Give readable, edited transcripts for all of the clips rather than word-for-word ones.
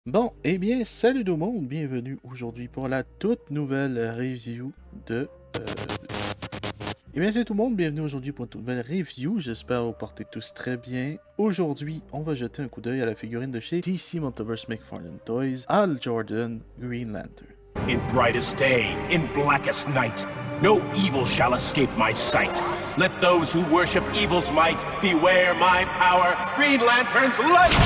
Bon, eh bien, salut tout le monde, bienvenue aujourd'hui pour la toute nouvelle review de... Eh bien, c'est tout le monde, bienvenue aujourd'hui pour une toute nouvelle review, j'espère vous portez tous très bien. Aujourd'hui, on va jeter un coup d'œil à la figurine de chez DC Multiverse McFarlane Toys, Hal Jordan Green Lantern. In brightest day, in blackest night, no evil shall escape my sight. Let those who worship evil's might beware my power, Green Lantern's light!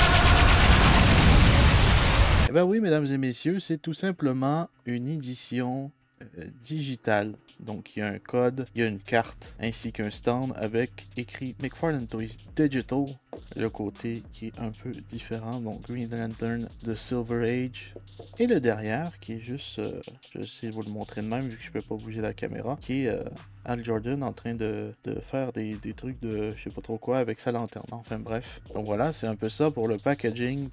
Eh bien oui, mesdames et messieurs, c'est tout simplement une édition digitale. Donc il y a un code, il y a une carte, ainsi qu'un stand avec écrit McFarlane Toys Digital, le côté qui est un peu différent, donc Green Lantern de Silver Age, et le derrière qui est juste, je vais essayer de vous le montrer de même vu que je peux pas bouger la caméra, qui est Hal Jordan en train de faire des trucs de je sais pas trop quoi avec sa lanterne, enfin bref. Donc voilà, c'est un peu ça pour le packaging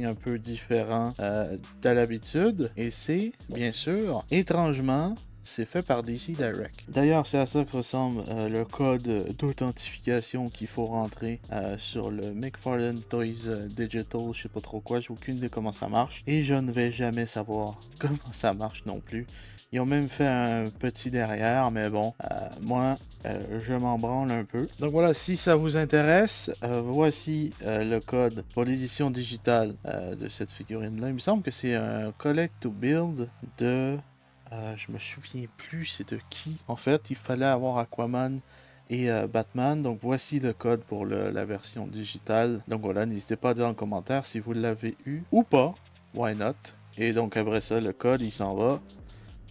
un peu différent de l'habitude, et c'est bien sûr, étrangement, c'est fait par DC Direct. D'ailleurs, c'est à ça que ressemble le code d'authentification qu'il faut rentrer sur le McFarlane Toys Digital, je sais pas trop quoi, j'ai aucune idée comment ça marche. Et je ne vais jamais savoir comment ça marche non plus. Ils ont même fait un petit derrière, mais bon, moi, je m'en branle un peu. Donc voilà, si ça vous intéresse, voici le code pour l'édition digitale de cette figurine-là. Il me semble que c'est un Collect to Build de... je me souviens plus c'est de qui. En fait, il fallait avoir Aquaman et Batman. Donc voici le code pour la version digitale. Donc voilà, n'hésitez pas à dire en commentaire si vous l'avez eu ou pas. Why not? Et donc après ça, le code, il s'en va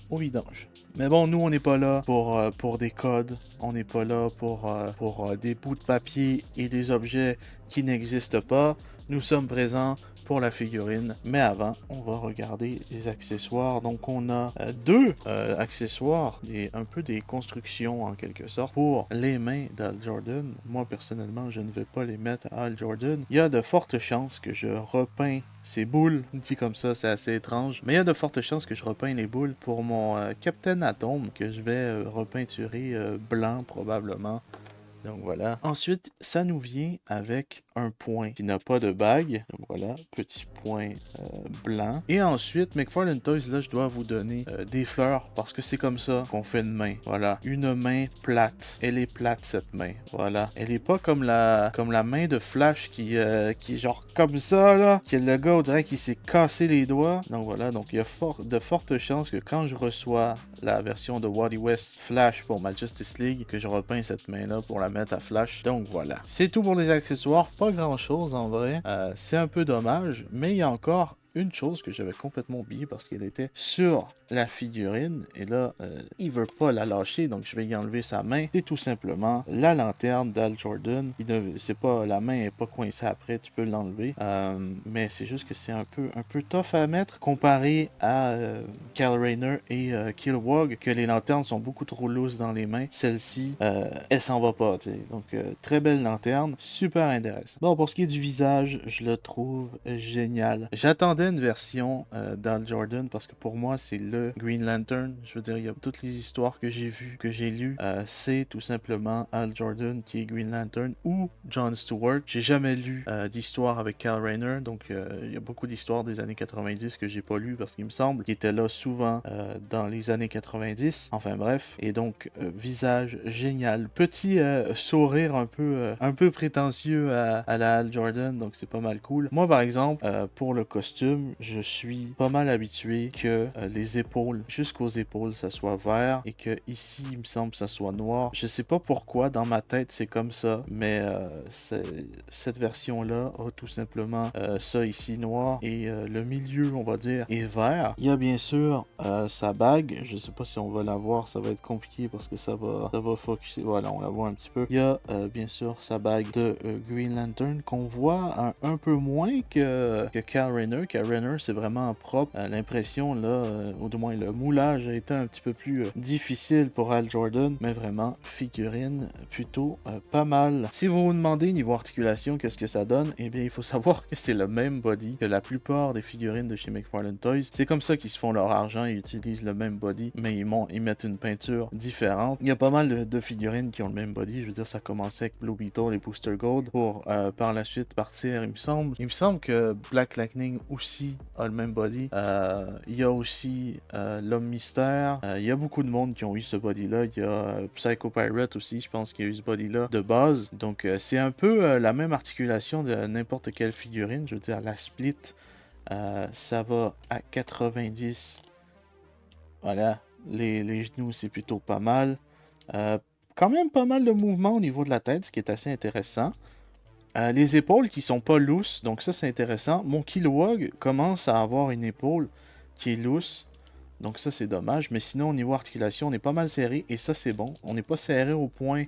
au vidange. Mais bon, nous, on n'est pas là pour des codes. On n'est pas là pour des bouts de papier et des objets qui n'existent pas. Nous sommes présents pour la figurine. Mais avant, on va regarder les accessoires. Donc, on a deux accessoires, un peu des constructions en quelque sorte, pour les mains d'Hal Jordan. Moi, personnellement, je ne vais pas les mettre à Hal Jordan. Il y a de fortes chances que je repeins ces boules. Dit comme ça, c'est assez étrange. Mais il y a de fortes chances que je repeins les boules pour mon Captain Atom, que je vais repeinturer blanc probablement. Donc voilà. Ensuite, ça nous vient avec un point qui n'a pas de bague. Donc voilà, petit point blanc. Et ensuite, McFarlane Toys, là, je dois vous donner des fleurs parce que c'est comme ça qu'on fait une main. Voilà, une main plate. Elle est plate, cette main. Voilà. Elle est pas comme la main de Flash qui est genre comme ça, là. Que le gars, on dirait qu'il s'est cassé les doigts. Donc voilà, donc il y a de fortes chances que quand je reçois la version de Wally West Flash pour ma Justice League, que je repeins cette main-là pour la mettre à Flash. Donc voilà. C'est tout pour les accessoires. Pas grand-chose en vrai. C'est un peu dommage, mais il y a encore une chose que j'avais complètement oublié parce qu'elle était sur la figurine et là il veut pas la lâcher, donc je vais y enlever sa main. C'est tout simplement la lanterne d'Hal Jordan. C'est pas, la main est pas coincée après, tu peux l'enlever, mais c'est juste que c'est un peu tough à mettre comparé à Kyle Rayner et Kilowog, que les lanternes sont beaucoup trop loose dans les mains. Celle-ci elle s'en va pas, tu sais. Donc très belle lanterne, super intéressante. Bon, pour ce qui est du visage, je le trouve génial. J'attendais une version d'Hal Jordan parce que pour moi c'est le Green Lantern. Je veux dire, il y a toutes les histoires que j'ai vues, que j'ai lues, c'est tout simplement Hal Jordan qui est Green Lantern ou John Stewart. J'ai jamais lu d'histoire avec Kyle Rayner, donc il y a beaucoup d'histoires des années 90 que j'ai pas lues parce qu'il me semble qu'il était là souvent dans les années 90. Enfin bref, et donc visage génial, petit sourire un peu prétentieux à la Hal Jordan, donc c'est pas mal cool. Moi par exemple, pour le costume, je suis pas mal habitué que les épaules, jusqu'aux épaules, ça soit vert et que ici, il me semble que ça soit noir. Je sais pas pourquoi, dans ma tête, c'est comme ça, mais cette version-là a tout simplement ça ici noir et le milieu, on va dire, est vert. Il y a bien sûr sa bague. Je sais pas si on va la voir, ça va être compliqué parce que ça va focuser. Voilà, on la voit un petit peu. Il y a bien sûr sa bague de Green Lantern qu'on voit un peu moins que Kyle Rayner. Kyle Rayner, c'est vraiment propre. L'impression, là, ou du moins le moulage a été un petit peu plus difficile pour Hal Jordan, mais vraiment, figurine plutôt pas mal. Si vous vous demandez niveau articulation, qu'est-ce que ça donne? Eh bien, il faut savoir que c'est le même body que la plupart des figurines de chez McFarlane Toys. C'est comme ça qu'ils se font leur argent, ils utilisent le même body, mais ils mettent une peinture différente. Il y a pas mal de figurines qui ont le même body. Je veux dire, ça commençait avec Blue Beetle et Booster Gold pour par la suite partir, il me semble que Black Lightning aussi aussi a le même body. Il y a aussi l'Homme Mystère. Il y a beaucoup de monde qui ont eu ce body-là. Il y a Psycho Pirate aussi, je pense qu'il y a eu ce body-là de base. Donc c'est un peu la même articulation de n'importe quelle figurine. Je veux dire, la Split, ça va à 90. Voilà, les genoux, c'est plutôt pas mal. Quand même pas mal de mouvements au niveau de la tête, ce qui est assez intéressant. Les épaules qui sont pas lousses, donc ça c'est intéressant. Mon Kilowog commence à avoir une épaule qui est loose, donc ça c'est dommage. Mais sinon au niveau articulation, on est pas mal serré et ça c'est bon. On n'est pas serré au point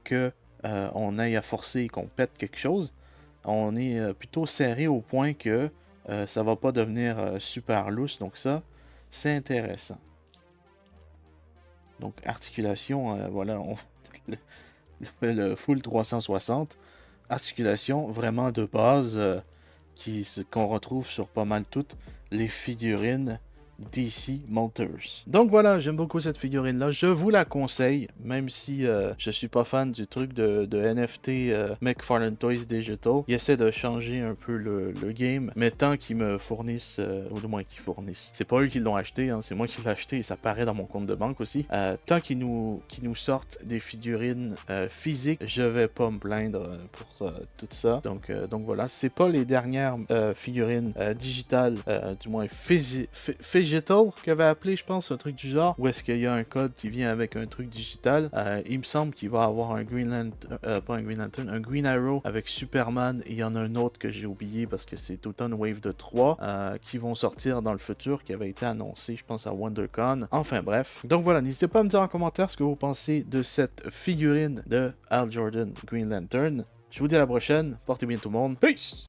que on aille à forcer et qu'on pète quelque chose. On est plutôt serré au point que ça va pas devenir super loose, donc ça c'est intéressant. Donc articulation, voilà, on fait le full 360. Articulation vraiment de base qu'on retrouve sur pas mal toutes les figurines DC Motors. Donc voilà, j'aime beaucoup cette figurine là, je vous la conseille, même si je suis pas fan du truc de NFT McFarlane Toys Digital. Ils essaient de changer un peu le game, mais tant qu'ils me fournissent, ou du moins qu'ils fournissent, c'est pas eux qui l'ont acheté, hein, c'est moi qui l'ai acheté et ça paraît dans mon compte de banque aussi. Tant qu'ils nous sortent des figurines physiques, je vais pas me plaindre pour tout ça. Donc voilà, c'est pas les dernières figurines digitales, du moins Digital qu'il avait appelé, je pense, un truc du genre, où est-ce qu'il y a un code qui vient avec un truc digital. Il me semble qu'il va avoir un Green Lantern, pas un Green Lantern, un Green Arrow avec Superman, et il y en a un autre que j'ai oublié parce que c'est tout le temps une wave de 3 qui vont sortir dans le futur, qui avait été annoncé, je pense, à WonderCon. Enfin bref. Donc voilà, n'hésitez pas à me dire en commentaire ce que vous pensez de cette figurine de Hal Jordan Green Lantern. Je vous dis à la prochaine, portez bien tout le monde, peace!